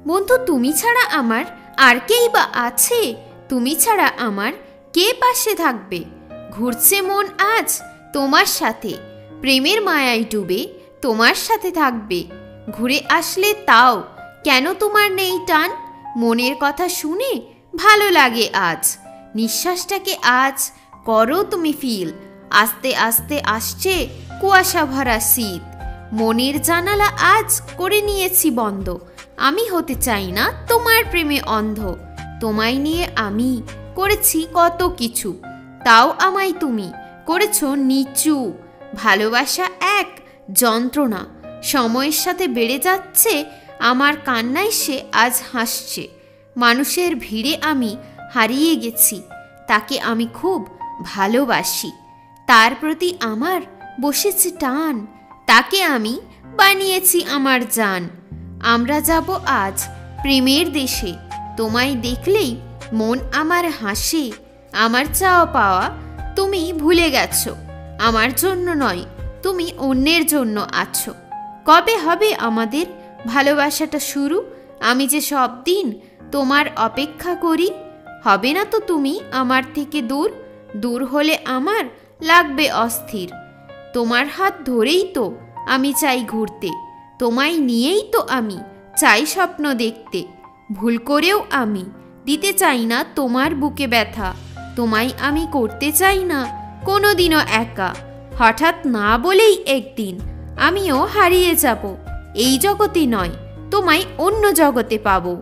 বন্ধু, তুমি ছাড়া আমার আর কেই বা আছে? তুমি ছাড়া আমার কে পাশে থাকবে? ঘুরছে মন আজ তোমার সাথে, প্রেমের মায়ায় ডুবে তোমার সাথে থাকবে। ঘুরে আসলে তাও কেন তোমার নেই টান? মনের কথা শুনে ভালো লাগে আজ, নিঃশ্বাসটাকে আজ করো তুমি ফিল। আস্তে আস্তে আসছে কুয়াশা ভরা শীত, মনের জানালা আজ করে নিয়েছি বন্ধ। আমি হতে চাই না তোমার প্রেমে অন্ধ। তোমায় নিয়ে আমি করেছি কত কিছু, তাও আমায় তুমি করেছো নিচু। ভালোবাসা এক যন্ত্রণা, সময়ের সাথে বেড়ে যাচ্ছে, আমার কান্নায় সে আজ হাসছে। মানুষের ভিড়ে আমি হারিয়ে গেছি, তাকে আমি খুব ভালোবাসি। তার প্রতি আমার বসেছে টান, তাকে আমি বানিয়েছি আমার জান। আমরা যাব আজ প্রেমের দেশে, তোমায় দেখলেই মন আমার হাসে। আমার চাওয়া পাওয়া তুমি ভুলে গেছো, আমার জন্য নয় তুমি অন্যের জন্য আছো। কবে হবে আমাদের ভালোবাসাটা শুরু? আমি যে সব দিন তোমার অপেক্ষা করি। হবে না তো তুমি আমার থেকে দূর, দূর হলে আমার লাগবে অস্থির। তোমার হাত ধরেই তো আমি চাই ঘুরতে, তোমায় নিয়েই তো আমি চাই স্বপ্ন দেখতে। ভুল করেও আমি দিতে চাই না তোমার বুকে ব্যথা, তোমায় আমি করতে চাই না কোনোদিনও একা। হঠাৎ না বলেই একদিন আমিও হারিয়ে যাব, এই জগতে নয় তোমায় অন্য জগতে পাবো।